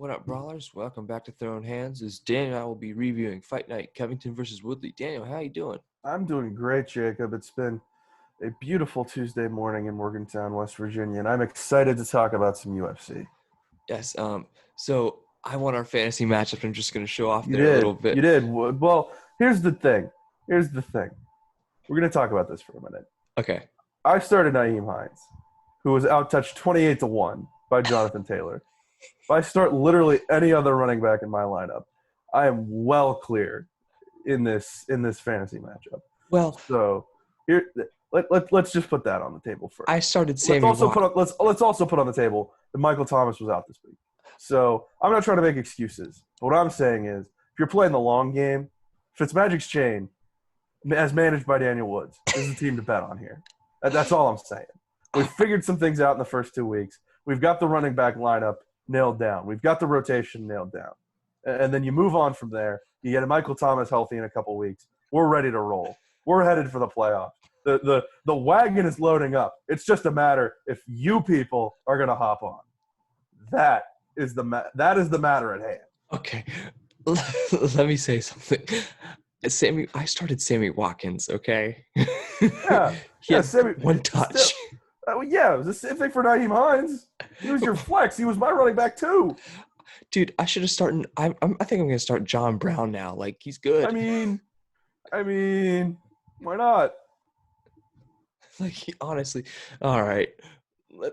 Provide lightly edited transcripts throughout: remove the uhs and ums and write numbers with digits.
What up, brawlers? Welcome back to Throwin Hands. As Daniel and I will be reviewing Fight Night Covington versus Woodley. Daniel, how you doing? I'm doing great, Jacob. It's been a beautiful Tuesday morning in Morgantown, West Virginia, and I'm excited to talk about some UFC. Yes. So I won our fantasy matchup. I'm just going to show off You there a little did. You bit. did. Well, here's the thing. Here's the thing. We're going to talk about this for a minute. Okay. I started Naeem Hines, who was outtouched 28-1 by Jonathan Taylor. If I start literally any other running back in my lineup, I am well clear in this fantasy matchup. Well, So here, let's just put that on the table first. I started Let's Sammy also Watkins. let's also put on the table that Michael Thomas was out this week. So I'm not trying to make excuses. What I'm saying is, if you're playing the long game, Fitzmagic's chain, as managed by Daniel Woods, is the team to bet on here. That's all I'm saying. We've figured some things out in the first 2 weeks. We've got the running back lineup nailed down. We've got the rotation nailed down. And then you move on from there. You get a Michael Thomas healthy in a couple weeks. We're ready to roll. We're headed for the playoffs. The wagon is loading up. It's just a matter if you people are going to hop on. That is the matter at hand. Okay. Let me say something. I started Sammy Watkins, okay? Yeah. He had Sammy, one touch. it was the same thing for Naeem Hines. He was your flex. He was my running back too. Dude, I should have started. I think I'm going to start John Brown now. Like, he's good. I mean, why not? Like, honestly, all right.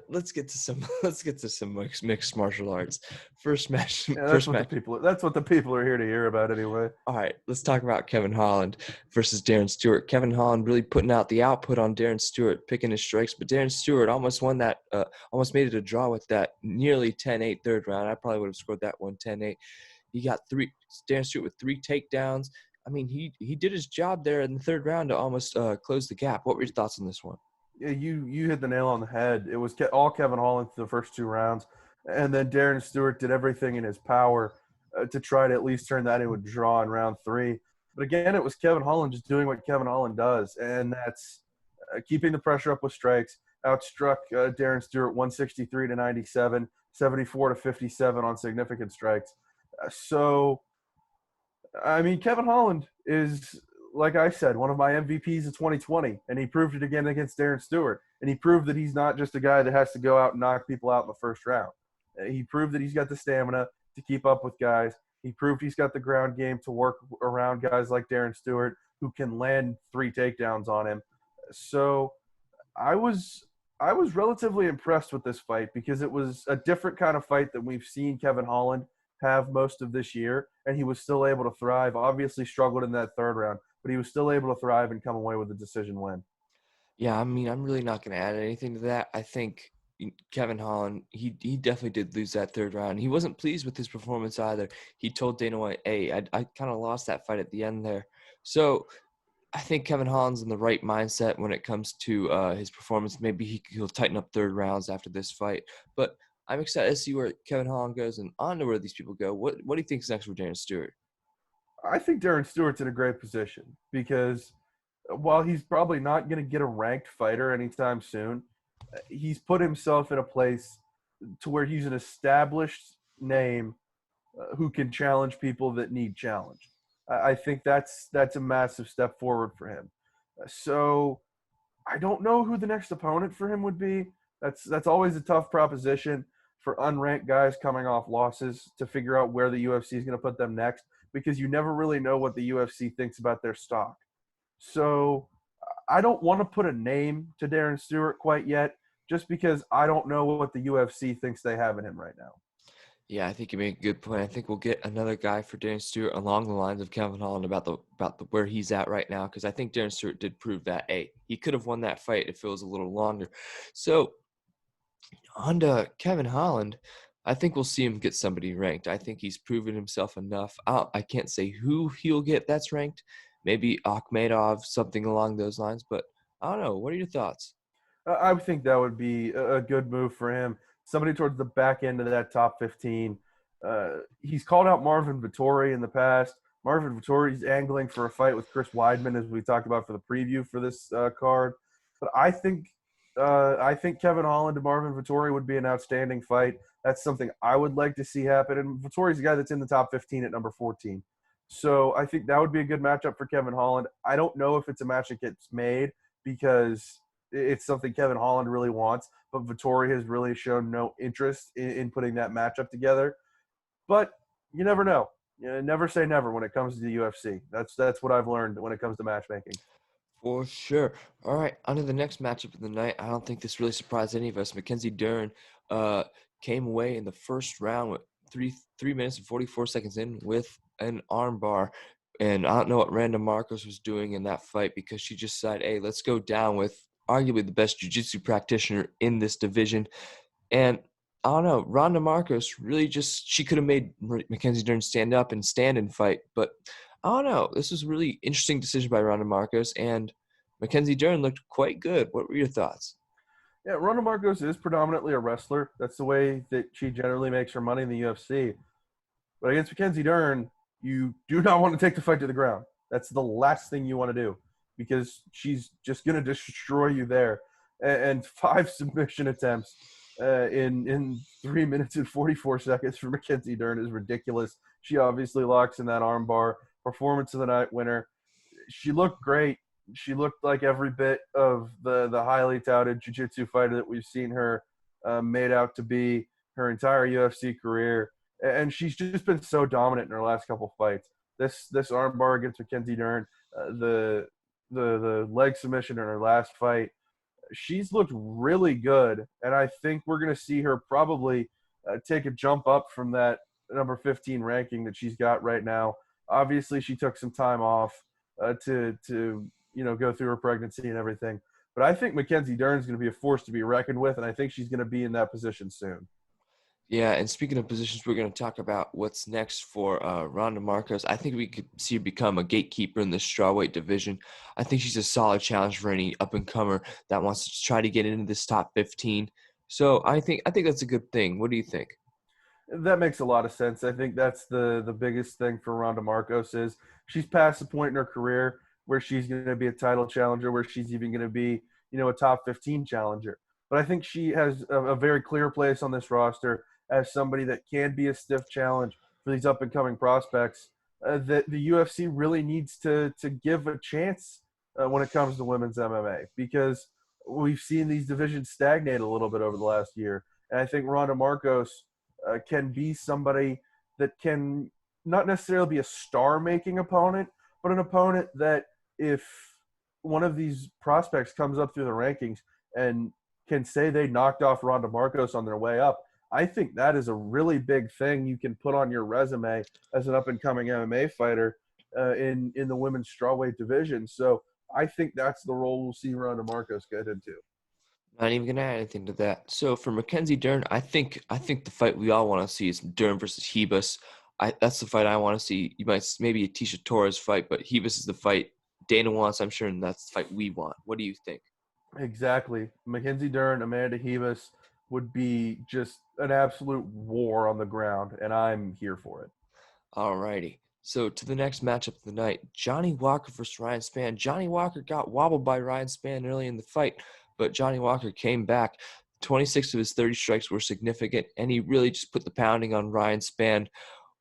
Let's get to some mixed martial arts. First match. Yeah, first match. That's what the people are here to hear about anyway. All right, let's talk about Kevin Holland versus Darren Stewart. Kevin Holland really putting out the output on Darren Stewart, picking his strikes, but Darren Stewart almost won that. Almost made it a draw with that nearly 10-8 third round. I probably would have scored that one 10-8. He got Darren Stewart with 3 takedowns. I mean, he did his job there in the third round to almost close the gap. What were your thoughts on this one? Yeah, you hit the nail on the head. It was all Kevin Holland through the first 2 rounds, and then Darren Stewart did everything in his power to try to at least turn that into a draw in round 3. But again, it was Kevin Holland just doing what Kevin Holland does, and that's keeping the pressure up with strikes. Outstruck Darren Stewart 163-97, 74-57 on significant strikes. So, I mean, Kevin Holland is, like I said, one of my MVPs of 2020, and he proved it again against Darren Stewart. And he proved that he's not just a guy that has to go out and knock people out in the first round. He proved that he's got the stamina to keep up with guys. He proved he's got the ground game to work around guys like Darren Stewart who can land 3 takedowns on him. So I was relatively impressed with this fight because it was a different kind of fight than we've seen Kevin Holland have most of this year, and he was still able to thrive. Obviously struggled in that third round, but he was still able to thrive and come away with a decision win. Yeah, I mean, I'm really not going to add anything to that. I think Kevin Holland, he definitely did lose that third round. He wasn't pleased with his performance either. He told Dana White, hey, I kind of lost that fight at the end there. So I think Kevin Holland's in the right mindset when it comes to his performance. Maybe he'll tighten up third rounds after this fight. But I'm excited to see where Kevin Holland goes and on to where these people go. What do you think is next for Darren Stewart? I think Darren Stewart's in a great position because while he's probably not going to get a ranked fighter anytime soon, he's put himself in a place to where he's an established name who can challenge people that need challenge. I think that's a massive step forward for him. So I don't know who the next opponent for him would be. That's always a tough proposition for unranked guys coming off losses to figure out where the UFC is going to put them next, because you never really know what the UFC thinks about their stock. So I don't want to put a name to Darren Stewart quite yet, just because I don't know what the UFC thinks they have in him right now. Yeah, I think you make a good point. I think we'll get another guy for Darren Stewart along the lines of Kevin Holland about the where he's at right now, because I think Darren Stewart did prove that, hey, he could have won that fight if it was a little longer. So on to Kevin Holland, I think we'll see him get somebody ranked. I think he's proven himself enough. I can't say who he'll get that's ranked. Maybe Akhmedov, something along those lines. But I don't know. What are your thoughts? I think that would be a good move for him. Somebody towards the back end of that top 15. He's called out Marvin Vettori in the past. Marvin Vettori's angling for a fight with Chris Weidman, as we talked about for the preview for this card. But I think I think Kevin Holland and Marvin Vettori would be an outstanding fight. That's something I would like to see happen. And Vettori's a guy that's in the top 15 at number 14. So I think that would be a good matchup for Kevin Holland. I don't know if it's a match that gets made because it's something Kevin Holland really wants, but Vettori has really shown no interest in putting that matchup together. But you never know. You never say never when it comes to the UFC. That's what I've learned when it comes to matchmaking. For sure. All right, on to the next matchup of the night. I don't think this really surprised any of us. Mackenzie Dern uh, came away in the first round with 3 minutes and 44 seconds in with an armbar. And I don't know what Randa Marcos was doing in that fight because she just said, hey, let's go down with arguably the best jiu-jitsu practitioner in this division. And I don't know, Ronda Marcos really just, she could have made Mackenzie Dern stand up and stand and fight. But I don't know. This was a really interesting decision by Ronda Marcos, and Mackenzie Dern looked quite good. What were your thoughts? Yeah, Ronda Marcos is predominantly a wrestler. That's the way that she generally makes her money in the UFC. But against Mackenzie Dern, you do not want to take the fight to the ground. That's the last thing you want to do because she's just going to destroy you there. And 5 submission attempts in 3 minutes and 44 seconds for Mackenzie Dern is ridiculous. She obviously locks in that armbar. Performance of the night winner. She looked great. She looked like every bit of the highly touted jiu-jitsu fighter that we've seen her made out to be her entire UFC career. And she's just been so dominant in her last couple fights. This armbar against Mackenzie Dern, the leg submission in her last fight, she's looked really good. And I think we're going to see her probably take a jump up from that number 15 ranking that she's got right now. Obviously, she took some time off to go through her pregnancy and everything. But I think Mackenzie Dern is going to be a force to be reckoned with, and I think she's going to be in that position soon. Yeah, and speaking of positions, we're going to talk about what's next for Ronda Marcos. I think we could see her become a gatekeeper in the strawweight division. I think she's a solid challenge for any up-and-comer that wants to try to get into this top 15. So I think that's a good thing. What do you think? That makes a lot of sense. I think that's the biggest thing for Ronda Marcos is she's past the point in her career where she's going to be a title challenger, where she's even going to be, a top 15 challenger. But I think she has a very clear place on this roster as somebody that can be a stiff challenge for these up and coming prospects that the UFC really needs to give a chance when it comes to women's MMA because we've seen these divisions stagnate a little bit over the last year. And I think Ronda Marcos can be somebody that can not necessarily be a star-making opponent, but an opponent that if one of these prospects comes up through the rankings and can say they knocked off Ronda Marcos on their way up, I think that is a really big thing you can put on your resume as an up-and-coming MMA fighter in the women's strawweight division. So I think that's the role we'll see Ronda Marcos get into. Not even gonna add anything to that. So for Mackenzie Dern, I think the fight we all want to see is Dern versus Hebus. That's the fight I want to see. You might maybe a Tisha Torres fight, but Hebus is the fight Dana wants, I'm sure, and that's the fight we want. What do you think? Exactly. Mackenzie Dern, Amanda Hebus would be just an absolute war on the ground, and I'm here for it. Alrighty. So to the next matchup of the night, Johnny Walker versus Ryan Spann. Johnny Walker got wobbled by Ryan Spann early in the fight, but Johnny Walker came back. 26 of his 30 strikes were significant, and he really just put the pounding on Ryan Spann.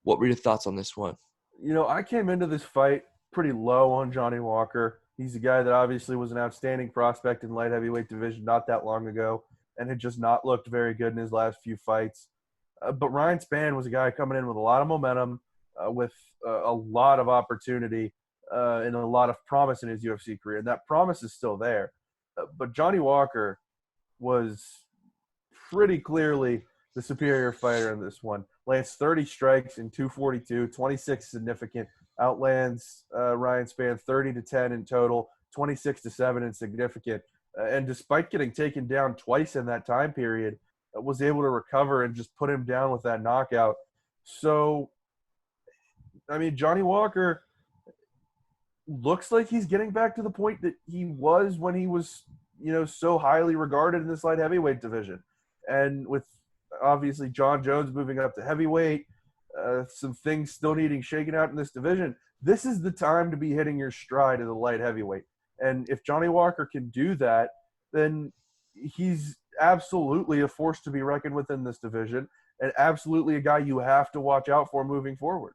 What were your thoughts on this one? I came into this fight pretty low on Johnny Walker. He's a guy that obviously was an outstanding prospect in light heavyweight division not that long ago and had just not looked very good in his last few fights. But Ryan Spann was a guy coming in with a lot of momentum, with a lot of opportunity and a lot of promise in his UFC career. And that promise is still there. But Johnny Walker was pretty clearly the superior fighter in this one. Lands 30 strikes in 242, 26 significant. Outlands Ryan Spann 30-10 in total, 26-7 in significant. And despite getting taken down twice in that time period, was able to recover and just put him down with that knockout. So, I mean, Johnny Walker looks like he's getting back to the point that he was when he was, so highly regarded in this light heavyweight division. And with obviously John Jones moving up to heavyweight, some things still needing shaken out in this division, this is the time to be hitting your stride as a light heavyweight. And if Johnny Walker can do that, then he's absolutely a force to be reckoned with in this division, and absolutely a guy you have to watch out for moving forward.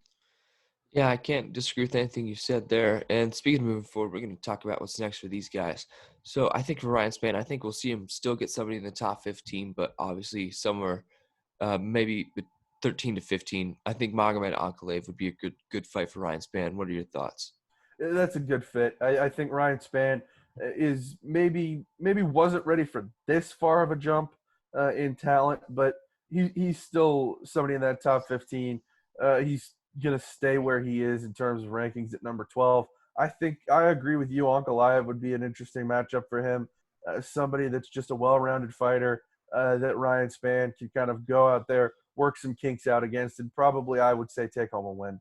Yeah, I can't disagree with anything you said there. And speaking of moving forward, we're going to talk about what's next for these guys. So I think for Ryan Spann, I think we'll see him still get somebody in the top 15, but obviously somewhere maybe 13 to 15. I think Magomed Ankalaev would be a good fight for Ryan Spann. What are your thoughts? That's a good fit. I think Ryan Spann is maybe wasn't ready for this far of a jump in talent, but he's still somebody in that top 15. He's gonna stay where he is in terms of rankings at number 12. I think I agree with you. Ankalaev would be an interesting matchup for him. Somebody that's just a well-rounded fighter that Ryan Spann can kind of go out there, work some kinks out against, and probably I would say take home a win.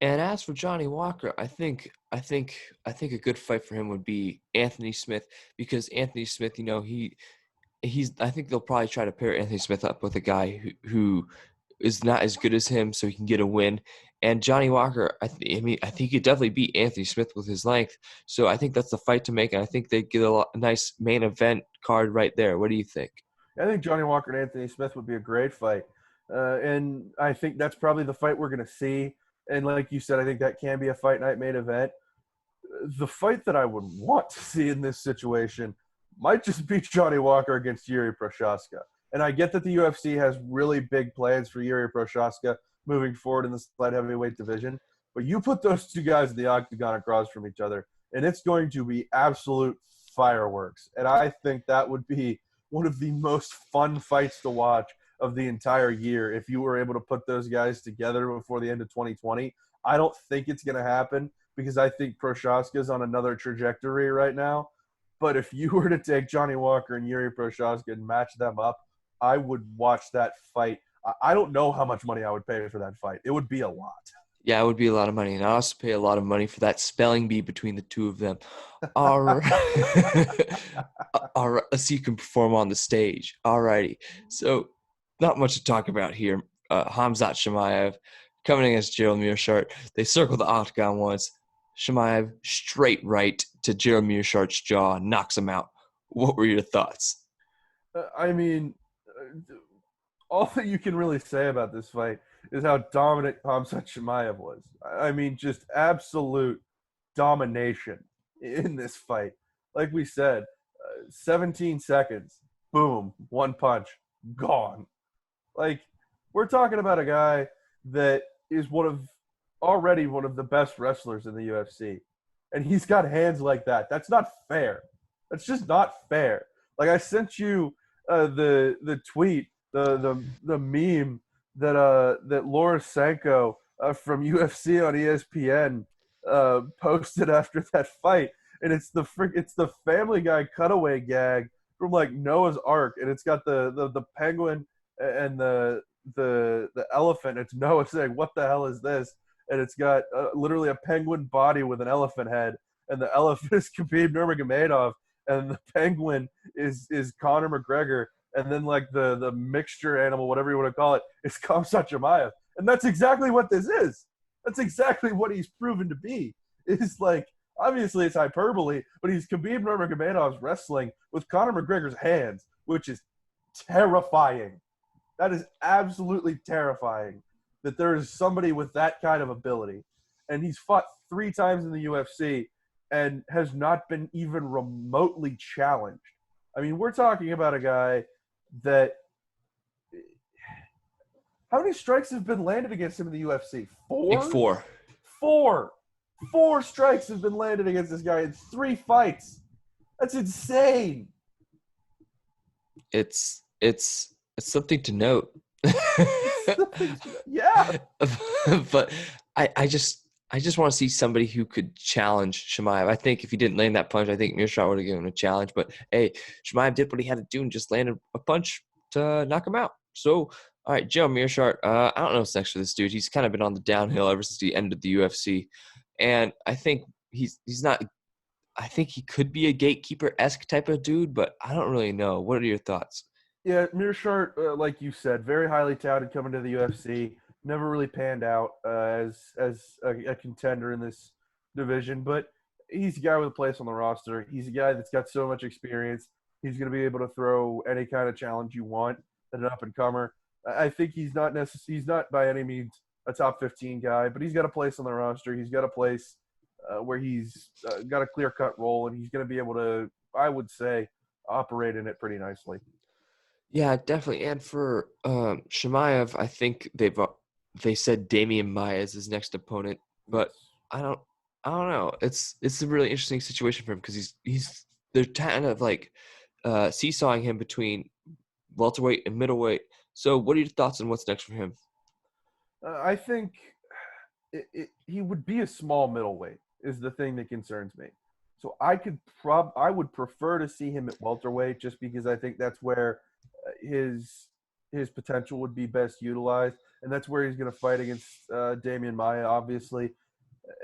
And as for Johnny Walker, I think a good fight for him would be Anthony Smith, because Anthony Smith, he's I think they'll probably try to pair Anthony Smith up with a guy who is not as good as him, so he can get a win. And Johnny Walker, I think he could definitely beat Anthony Smith with his length. So I think that's the fight to make, and I think they get a nice main event card right there. What do you think? I think Johnny Walker and Anthony Smith would be a great fight. And I think that's probably the fight we're going to see. And like you said, I think that can be a fight night main event. The fight that I would want to see in this situation might just be Johnny Walker against Yuri Prochazka. And I get that the UFC has really big plans for Yuri Prochazka moving forward in the light heavyweight division. But you put those two guys in the octagon across from each other, and it's going to be absolute fireworks. And I think that would be one of the most fun fights to watch of the entire year if you were able to put those guys together before the end of 2020. I don't think it's going to happen because I think Prochazka is on another trajectory right now. But if you were to take Johnny Walker and Yuri Prochazka and match them up, I would watch that fight. I don't know how much money I would pay for that fight. It would be a lot. Yeah, it would be a lot of money, and I also pay a lot of money for that spelling bee between the two of them. All right. All right, let's see who can perform on the stage. All righty. So, not much to talk about here. Hamzat Chimaev coming against Gerald Meerschaert. They circled the octagon once. Chimaev straight right to Gerald Meerschaert's jaw, knocks him out. What were your thoughts? I mean, all that you can really say about this fight is how dominant Hamzat Chimaev was. I mean, just absolute domination in this fight. Like we said, 17 seconds, boom, one punch, gone. Like, we're talking about a guy that is already one of the best wrestlers in the UFC. And he's got hands like that. That's not fair. That's just not fair. Like, I sent you the tweet, the meme that Laura Sanko from UFC on ESPN posted after that fight, and it's the Family Guy cutaway gag from like Noah's Ark, and it's got the penguin and the elephant. It's Noah saying, "What the hell is this?" And it's got literally a penguin body with an elephant head, and the elephant is Khabib Nurmagomedov, and the penguin is Conor McGregor, and then like the mixture animal, whatever you want to call it, is Khamzat Chimaev. And that's exactly what this is. That's exactly what he's proven to be. It's like, obviously it's hyperbole, but he's Khabib Nurmagomedov's wrestling with Conor McGregor's hands, which is terrifying. That is absolutely terrifying that there is somebody with that kind of ability. And he's fought 3 times in the UFC and has not been even remotely challenged. I mean, we're talking about a guy that – how many strikes have been landed against him in the UFC? 4? Big 4. 4. 4 strikes have been landed against this guy in 3 fights. That's insane. It's something to note. Yeah. But I just want to see somebody who could challenge Chimaev. I think if he didn't land that punch, I think Meerschaert would have given him a challenge. But hey, Chimaev did what he had to do and just landed a punch to knock him out. So, all right, Joe Meerschaert. I don't know what's next for this dude. He's kind of been on the downhill ever since he ended the UFC, and I think he's not. I think he could be a gatekeeper-esque type of dude, but I don't really know. What are your thoughts? Yeah, Meerschaert, like you said, very highly touted coming to the UFC. Never really panned out as a contender in this division, but he's a guy with a place on the roster. He's a guy that's got so much experience. He's going to be able to throw any kind of challenge you want at an up and comer. I think he's not by any means a top 15 guy, but he's got a place on the roster. He's got a place where he's got a clear cut role, and he's going to be able to, I would say, operate in it pretty nicely. Yeah, definitely. And for Shemaev, I think they said Damian Maya is his next opponent, but Yes. I don't I don't know. It's a really interesting situation for him because he's they're kind of like seesawing him between welterweight and middleweight. So, what are your thoughts on what's next for him? I think he would be a small middleweight is the thing that concerns me. So I would prefer to see him at welterweight just because I think that's where his potential would be best utilized, and that's where he's going to fight against Damian Maya, obviously,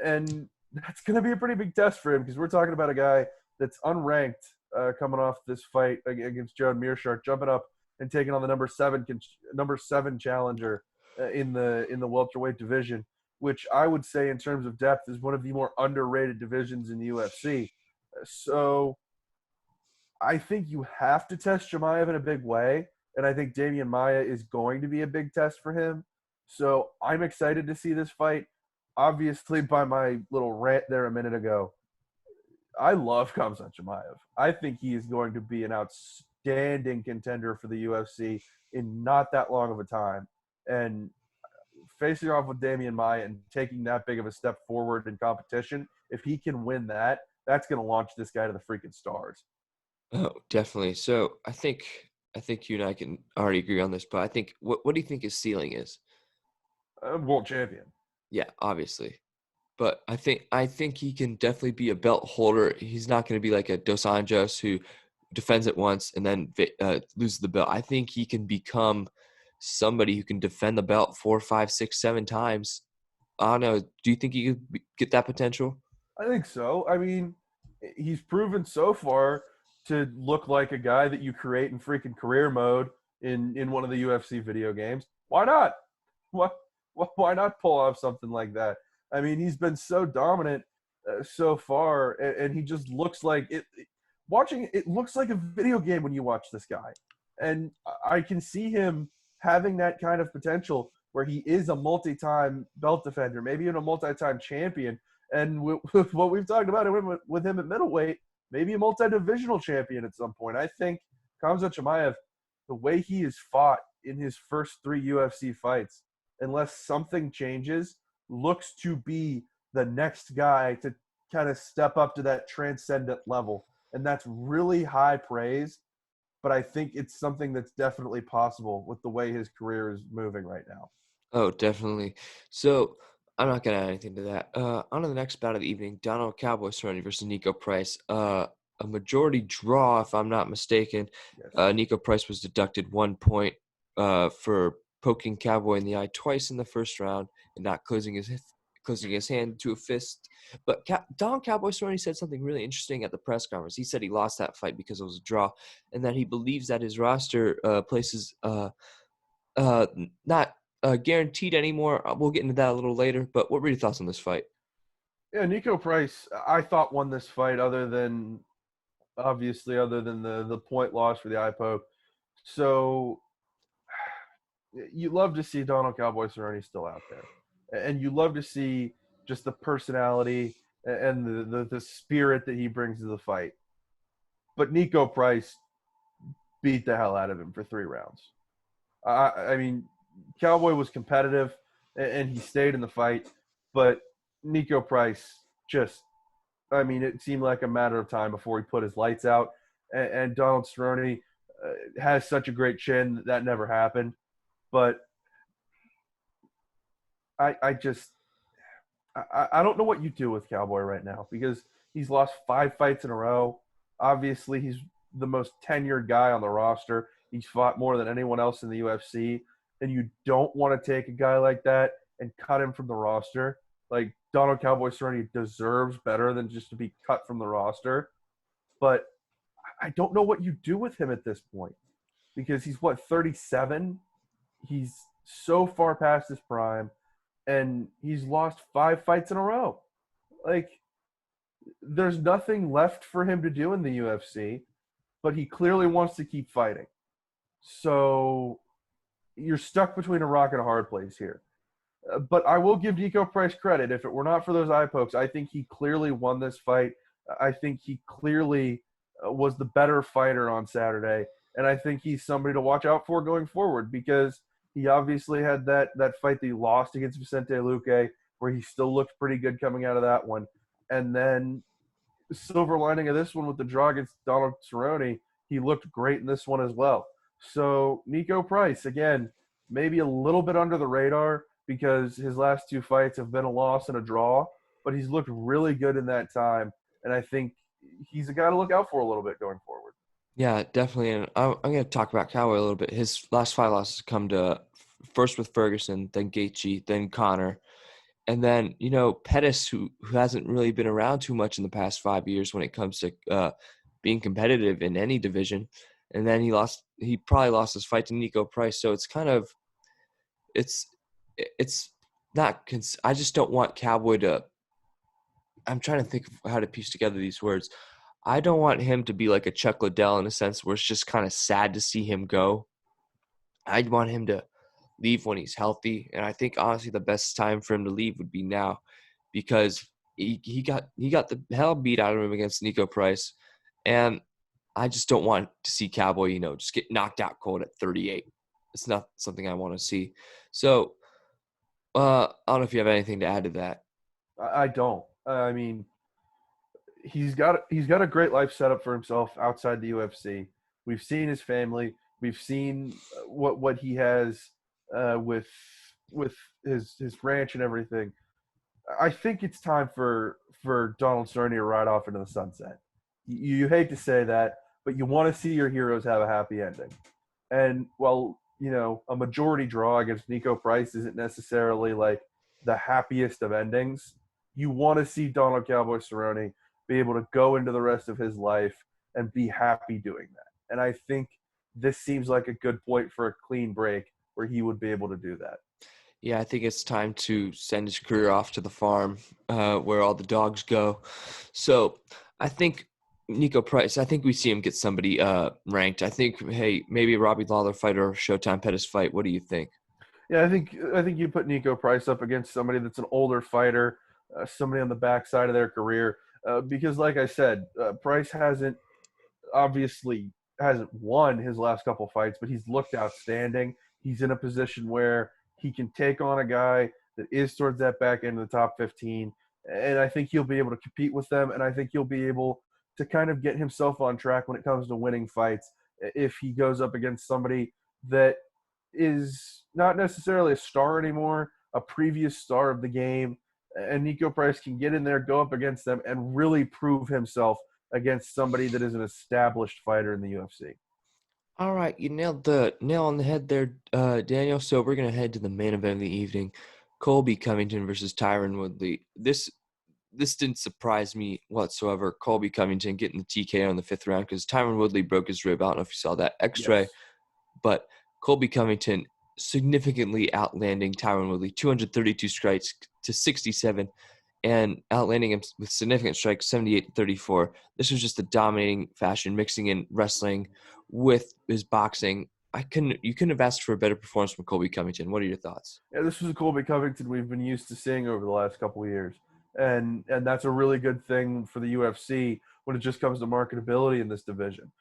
and that's going to be a pretty big test for him because we're talking about a guy that's unranked coming off this fight against Jared Mearshart, jumping up and taking on the number seven challenger in the welterweight division, which I would say in terms of depth is one of the more underrated divisions in the UFC. So I think you have to test Jemayev in a big way, and I think Damian Maya is going to be a big test for him. So I'm excited to see this fight. Obviously, by my little rant there a minute ago, I love Khamzat Chimaev. I think he is going to be an outstanding contender for the UFC in not that long of a time. And facing off with Damian Maya and taking that big of a step forward in competition, if he can win that, that's going to launch this guy to the freaking stars. Oh, definitely. So, I think you and I can already agree on this, but I think what do you think his ceiling is? World champion. Yeah, obviously. But I think he can definitely be a belt holder. He's not going to be like a Dos Anjos who defends it once and then loses the belt. I think he can become somebody who can defend the belt 4, 5, 6, 7 times. I don't know. Do you think he could get that potential? I think so. I mean, he's proven so far to look like a guy that you create in freaking career mode in one of the UFC video games. Why not? Why, why not pull off something like that? I mean, he's been so dominant so far, and he just looks like it. Watching it looks like a video game when you watch this guy, and I can see him having that kind of potential where he is a multi-time belt defender, maybe even a multi-time champion. And with what we've talked about with him at middleweight, maybe a multi-divisional champion at some point. I think Khamzat Chimaev, the way he has fought in his first 3 UFC fights, unless something changes, looks to be the next guy to kind of step up to that transcendent level. And that's really high praise, but I think it's something that's definitely possible with the way his career is moving right now. Oh, definitely. So I'm not gonna add anything to that. On to the next bout of the evening, Donald Cowboy Cerrone versus Nico Price. A majority draw, if I'm not mistaken. Yes. Nico Price was deducted 1 point for poking Cowboy in the eye twice in the first round and not closing his hand to a fist. But Don Cowboy Cerrone said something really interesting at the press conference. He said he lost that fight because it was a draw, and that he believes that his roster places not guaranteed anymore. We'll get into that a little later. But what were your thoughts on this fight? Yeah, Nico Price, I thought won this fight other than the point loss for the eye poke. So you love to see Donald Cowboy Cerrone still out there, and you love to see just the personality and the spirit that he brings to the fight. But Nico Price beat the hell out of him for 3 rounds. I mean, Cowboy was competitive and he stayed in the fight, but Nico Price just, I mean, it seemed like a matter of time before he put his lights out. And Donald Cerrone has such a great chin that never happened. But I just, I don't know what you do with Cowboy right now because he's lost 5 fights in a row. Obviously, he's the most tenured guy on the roster. He's fought more than anyone else in the UFC. And you don't want to take a guy like that and cut him from the roster. Like, Donald Cowboy Cerrone deserves better than just to be cut from the roster. But I don't know what you do with him at this point because he's, what, 37? He's so far past his prime, and he's lost 5 fights in a row. Like, there's nothing left for him to do in the UFC. but he clearly wants to keep fighting. So you're stuck between a rock and a hard place here. But I will give Nico Price credit. If it were not for those eye pokes, I think he clearly won this fight. I think he clearly was the better fighter on Saturday, and I think he's somebody to watch out for going forward because he obviously had that fight that he lost against Vicente Luque, where he still looked pretty good coming out of that one, and then the silver lining of this one with the draw against Donald Cerrone, he looked great in this one as well. So Nico Price, again, maybe a little bit under the radar because his last two fights have been a loss and a draw, but he's looked really good in that time. And I think he's a guy to look out for a little bit going forward. Yeah, definitely. And I'm going to talk about Cowboy a little bit. His last 5 losses come to first with Ferguson, then Gaethje, then Connor. And then, Pettis, who hasn't really been around too much in the past 5 years when it comes to being competitive in any division. And then he probably lost his fight to Nico Price. So it's not, I just don't want Cowboy I'm trying to think of how to piece together these words. I don't want him to be like a Chuck Liddell in a sense where it's just kind of sad to see him go. I'd want him to leave when he's healthy. And I think honestly the best time for him to leave would be now because he got the hell beat out of him against Nico Price. And I just don't want to see Cowboy, just get knocked out cold at 38. It's not something I want to see. So I don't know if you have anything to add to that. I don't. I mean, he's got a great life set up for himself outside the UFC. We've seen his family. We've seen what he has with his ranch and everything. I think it's time for Donald Cerrone to ride off into the sunset. You hate to say that, but you want to see your heroes have a happy ending. And while a majority draw against Nico Price isn't necessarily like the happiest of endings, you want to see Donald Cowboy Cerrone be able to go into the rest of his life and be happy doing that. And I think this seems like a good point for a clean break where he would be able to do that. Yeah, I think it's time to send his career off to the farm where all the dogs go. So I think Nico Price, I think we see him get somebody ranked. I think, hey, maybe a Robbie Lawler fight or a Showtime Pettis fight. What do you think? Yeah, I think you put Nico Price up against somebody that's an older fighter, somebody on the backside of their career, because like I said, Price hasn't won his last couple fights, but he's looked outstanding. He's in a position where he can take on a guy that is towards that back end of the top 15, and I think he'll be able to compete with them, and I think he'll be able to kind of get himself on track when it comes to winning fights if he goes up against somebody that is not necessarily a star anymore, a previous star of the game, and Nico Price can get in there, go up against them, and really prove himself against somebody that is an established fighter in the UFC. All right, you nailed the nail on the head there, Daniel. So we're gonna head to the main event of the evening: Colby Covington versus Tyron Woodley. This didn't surprise me whatsoever. Colby Covington getting the TKO in the 5th round because Tyron Woodley broke his rib. I don't know if you saw that X-ray, Yes. but Colby Covington significantly outlanding Tyron Woodley, 232 strikes to 67, and outlanding him with significant strikes, 78-34. This was just a dominating fashion, mixing in wrestling with his boxing. You couldn't have asked for a better performance from Colby Covington. What are your thoughts? Yeah, this was a Colby Covington we've been used to seeing over the last couple of years. And that's a really good thing for the UFC when it just comes to marketability in this division,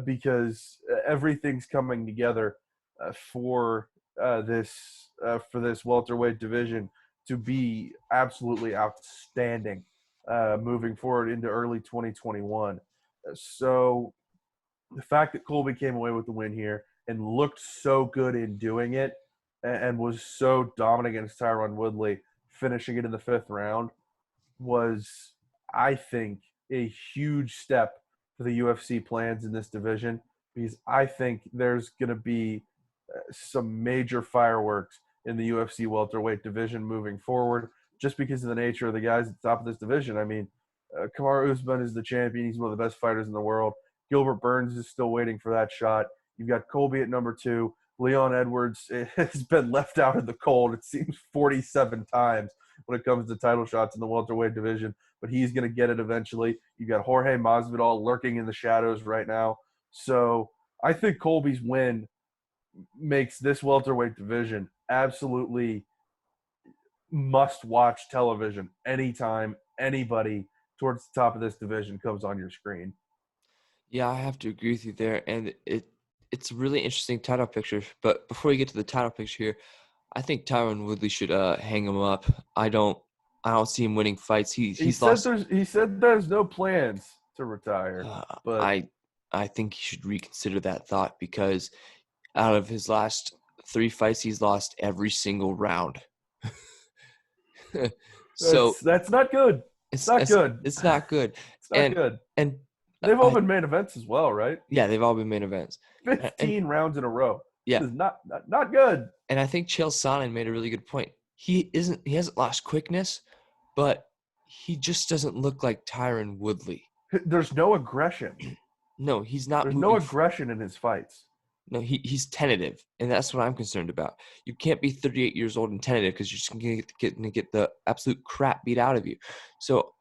because everything's coming together for this welterweight division to be absolutely outstanding moving forward into early 2021. So the fact that Colby came away with the win here and looked so good in doing it and was so dominant against Tyron Woodley, finishing it in the 5th round, was, I think, a huge step for the UFC plans in this division, because I think there's going to be some major fireworks in the UFC welterweight division moving forward, just because of the nature of the guys at the top of this division. I mean, Kamaru Usman is the champion. He's one of the best fighters in the world. Gilbert Burns is still waiting for that shot. You've got Colby at number 2. Leon Edwards has been left out in the cold, it seems, 47 times when it comes to title shots in the welterweight division, but he's going to get it eventually. You've got Jorge Masvidal lurking in the shadows right now. So I think Colby's win makes this welterweight division absolutely must-watch television anytime anybody towards the top of this division comes on your screen. Yeah, I have to agree with you there, and it's a really interesting title picture. But before we get to the title picture here, I think Tyron Woodley should hang him up. I don't see him winning fights. He's lost. He said there's no plans to retire, Uh, but I think he should reconsider that thought because out of his last 3 fights, he's lost every single round. So that's not good. It's it's not it's good. it's not good. It's not And good. and They've all I been main events as well, right? yeah, they've all been main events. And 15 rounds in a row. yeah, This is not good. and I think Chael Sonnen made a really good point. He hasn't lost quickness, but he just doesn't look like Tyron Woodley. There's no aggression. No, he's not There's no moving. aggression in his fights. No, he's tentative, and that's what I'm concerned about. You can't be 38 years old and tentative because you're just gonna get the absolute crap beat out of you. So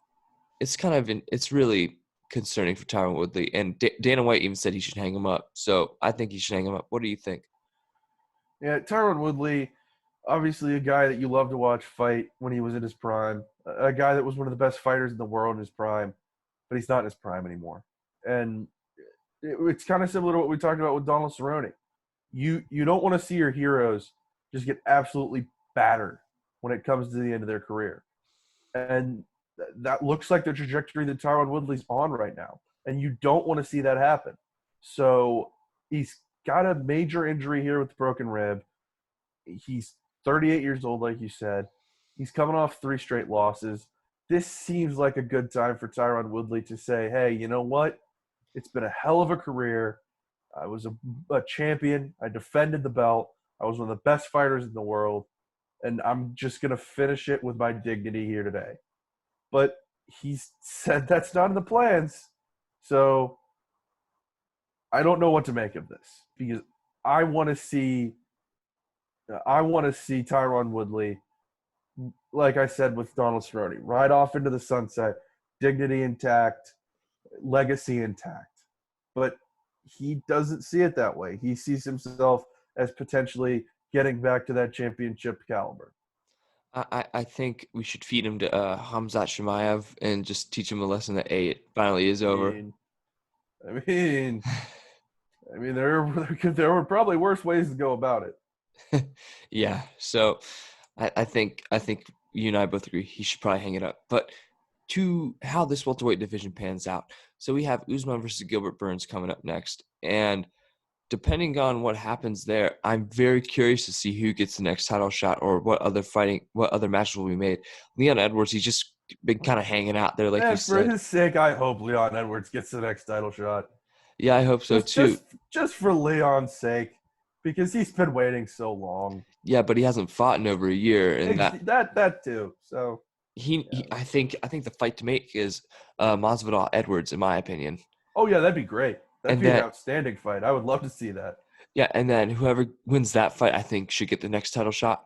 it's really concerning for Tyron Woodley. And Dana White even said he should hang him up. So I think he should hang him up. What do you think? Yeah, Tyron Woodley, obviously a guy that you love to watch fight when he was in his prime, a guy that was one of the best fighters in the world in his prime, but he's not in his prime anymore. And it's kind of similar to what we talked about with Donald Cerrone. You don't want to see your heroes just get absolutely battered when it comes to the end of their career. And that looks like the trajectory that Tyron Woodley's on right now. And you don't want to see that happen. So he's got a major injury here with the broken rib. He's 38 years old, like you said. He's coming off 3 straight losses. This seems like a good time for Tyron Woodley to say, hey, you know what? It's been a hell of a career. I was a champion. I defended the belt. I was one of the best fighters in the world. And I'm just going to finish it with my dignity here today. But he's said that's not in the plans. So I don't know what to make of this because I want to see Tyron Woodley, like I said with Donald Cerrone, ride off into the sunset, dignity intact, legacy intact. But he doesn't see it that way. He sees himself as potentially getting back to that championship caliber. I think we should feed him to Hamzat Shemaev and just teach him a lesson that it finally is over. I mean, there were probably worse ways to go about it. Yeah. So I think you and I both agree he should probably hang it up. But to how this welterweight division pans out. So we have Usman versus Gilbert Burns coming up next. And depending on what happens there, I'm very curious to see who gets the next title shot or what other matches will be made. Leon Edwards, he's just been kind of hanging out there, like you For said. his sake, I hope Leon Edwards gets the next title shot. Yeah, I hope so too. Just for Leon's sake, because he's been waiting so long. Yeah, but he hasn't fought in over a year, and that too. So I think the fight to make is Masvidal Edwards, in my opinion. Oh yeah, that'd be great. That'd be an outstanding fight. I would love to see that. Yeah, and then whoever wins that fight, I think, should get the next title shot.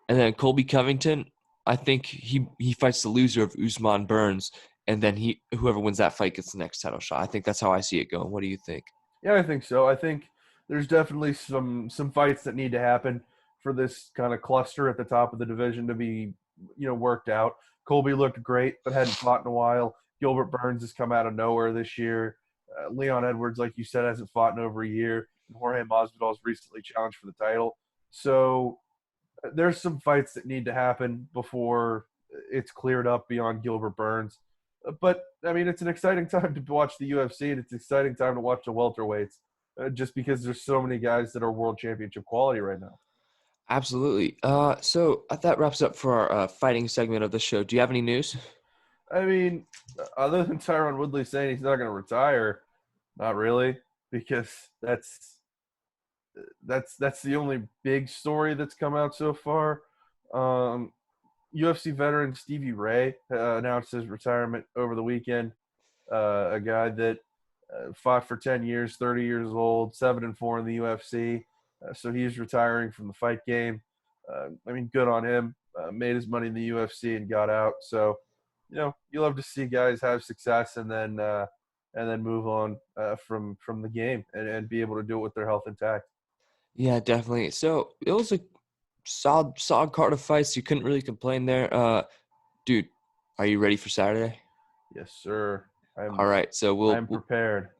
And then Colby Covington, I think he fights the loser of Usman Burns, and then whoever wins that fight gets the next title shot. I think that's how I see it going. What do you think? Yeah, I think so. I think there's definitely some fights that need to happen for this kind of cluster at the top of the division to be, worked out. Colby looked great, but hadn't fought in a while. Gilbert Burns has come out of nowhere this year. Leon Edwards, like you said, hasn't fought in over a year. And Jorge Masvidal has recently challenged for the title. So there's some fights that need to happen before it's cleared up beyond Gilbert Burns. But, I mean, it's an exciting time to watch the UFC, and it's an exciting time to watch the welterweights just because there's so many guys that are world championship quality right now. Absolutely. So that wraps up for our fighting segment of the show. Do you have any news? I mean, other than Tyron Woodley saying he's not going to retire, not really, because that's the only big story that's come out so far. UFC veteran Stevie Ray announced his retirement over the weekend. A guy that fought for 10 years, 30 years old, 7-4 in the UFC. So he's retiring from the fight game. I mean, good on him. Made his money in the UFC and got out. So, you love to see guys have success and then and then move on from the game and be able to do it with their health intact. Yeah, definitely. So it was a solid card of fights. You couldn't really complain there. Dude, are you ready for Saturday? Yes, sir. All right. So I'm we'll prepared.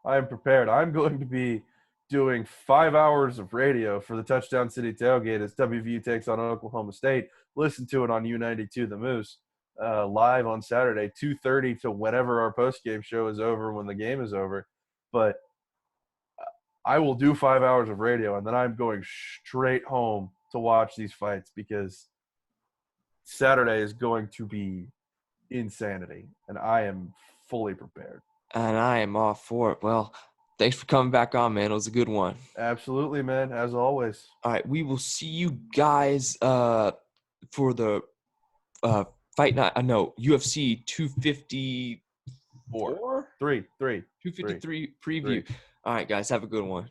I'm prepared. I'm going to be doing 5 hours of radio for the Touchdown City tailgate as WVU takes on Oklahoma State. Listen to it on U92 The Moose live on Saturday, 2:30 to whenever our post game show is over when the game is over. But I will do 5 hours of radio and then I'm going straight home to watch these fights because Saturday is going to be insanity, and I am fully prepared. and I am all for it. Well, thanks for coming back on, man. It was a good one. Absolutely, man. As always. All right, we will see you guys for the fight night. I know UFC 254, Three. 253 preview. All right, guys, have a good one.